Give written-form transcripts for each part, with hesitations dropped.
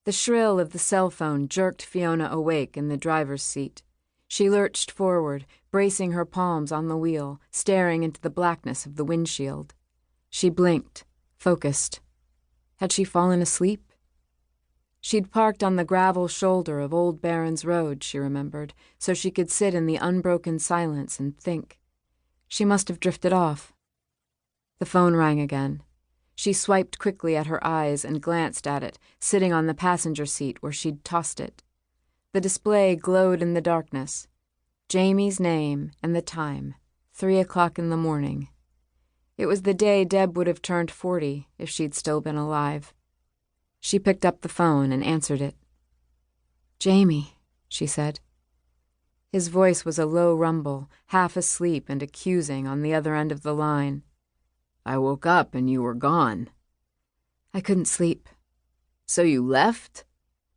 The shrill of the cell phone jerked Fiona awake in the driver's seat. She lurched forward, bracing her palms on the wheel, staring into the blackness of the windshield. She blinked, focused. Had she fallen asleep? She'd parked on the gravel shoulder of Old Barons Road, she remembered, so she could sit in the unbroken silence and think. She must have drifted off. The phone rang again. She swiped quickly at her eyes and glanced at it, sitting on the passenger seat where she'd tossed it. The display glowed in the darkness. Jamie's name and the time, 3 o'clock in the morning. It was the day Deb would have turned 40 if she'd still been alive. She picked up the phone and answered it. "Jamie," she said. His voice was a low rumble, half asleep and accusing on the other end of the line. "I woke up and you were gone." "I couldn't sleep." "So you left?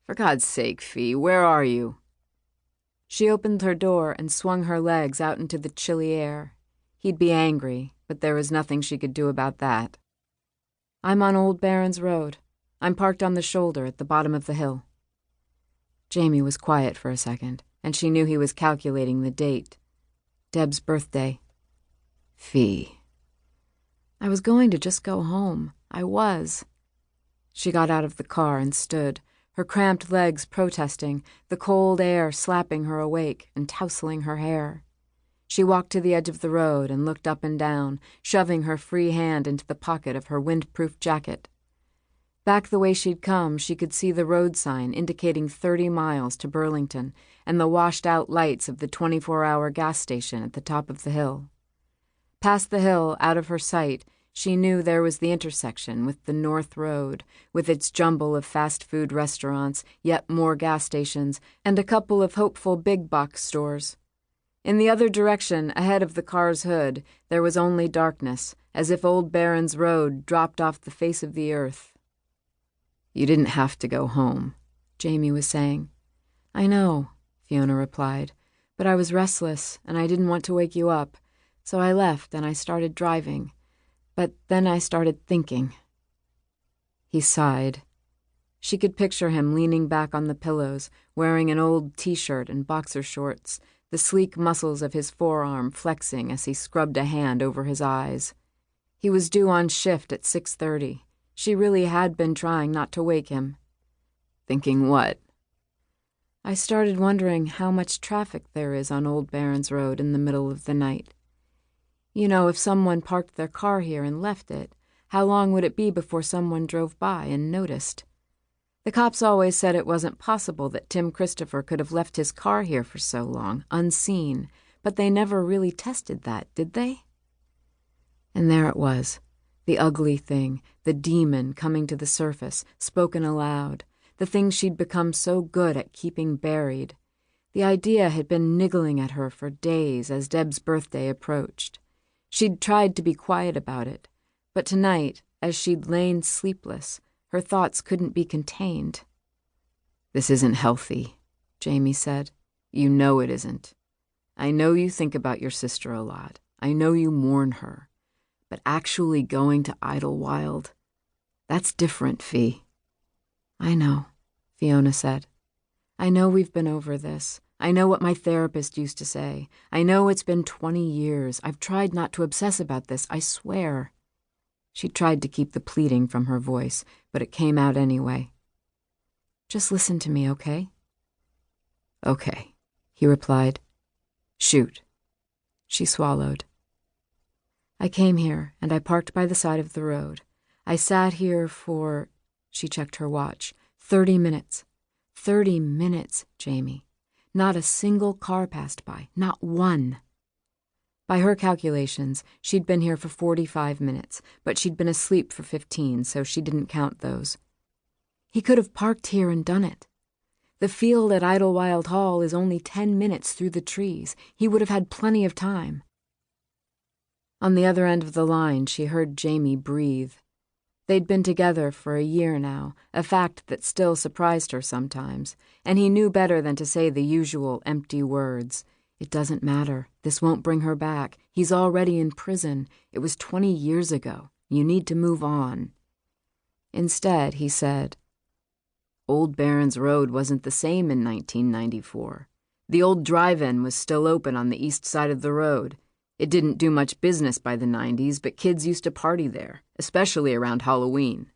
For God's sake, Fee, where are you?" She opened her door and swung her legs out into the chilly air. He'd be angry, but there was nothing she could do about that. "I'm on Old Barons Road. I'm parked on the shoulder at the bottom of the hill." Jamie was quiet for a second, and she knew he was calculating the date. Deb's birthday. "Fee." "I was going to just go home. I was." She got out of the car and stood, her cramped legs protesting, the cold air slapping her awake and tousling her hair. She walked to the edge of the road and looked up and down, shoving her free hand into the pocket of her windproof jacket. Back the way she'd come, she could see the road sign indicating 30 miles to Burlington and the washed-out lights of the 24-hour gas station at the top of the hill. Past the hill, out of her sight, she knew there was the intersection with the North Road, with its jumble of fast-food restaurants, yet more gas stations, and a couple of hopeful big-box stores. In the other direction, ahead of the car's hood, there was only darkness, as if Old Barons Road dropped off the face of the earth. "You didn't have to go home," Jamie was saying. "I know," Fiona replied, "but I was restless, and I didn't want to wake you up, so I left and I started driving. But then I started thinking." He sighed. She could picture him leaning back on the pillows, wearing an old t-shirt and boxer shorts, the sleek muscles of his forearm flexing as he scrubbed a hand over his eyes. He was due on shift at 6:30. She really had been trying not to wake him. "Thinking what?" "I started wondering how much traffic there is on Old Barons Road in the middle of the night. You know, if someone parked their car here and left it, how long would it be before someone drove by and noticed? The cops always said it wasn't possible that Tim Christopher could have left his car here for so long, unseen, but they never really tested that, did they?" And there it was, the ugly thing, the demon coming to the surface, spoken aloud, the thing she'd become so good at keeping buried. The idea had been niggling at her for days as Deb's birthday approached. She'd tried to be quiet about it, but tonight, as she'd lain sleepless, her thoughts couldn't be contained. "This isn't healthy," Jamie said. "You know it isn't. I know you think about your sister a lot. I know you mourn her. But actually going to Idlewild, that's different, Fee." "I know," Fiona said. "I know we've been over this. I know what my therapist used to say. I know it's been 20 years. I've tried not to obsess about this, I swear." She tried to keep the pleading from her voice, but it came out anyway. "Just listen to me, okay?" "Okay," he replied. "Shoot." She swallowed. "I came here, and I parked by the side of the road. I sat here for," she checked her watch, 30 minutes. 30 minutes, Jamie. Not a single car passed by, not one. By her calculations, she'd been here for 45 minutes, but she'd been asleep for 15, so she didn't count those. He could have parked here and done it. The field at Idlewild Hall is only 10 minutes through the trees. He would have had plenty of time. On the other end of the line, she heard Jamie breathe. They'd been together for a year now, a fact that still surprised her sometimes, and he knew better than to say the usual empty words. "It doesn't matter. This won't bring her back. He's already in prison. It was 20 years ago. You need to move on." Instead, he said, Old Barron's Road wasn't the same in 1994. The old drive-in was still open on the east side of the road. It didn't do much business by the 90s, but kids used to party there, especially around Halloween.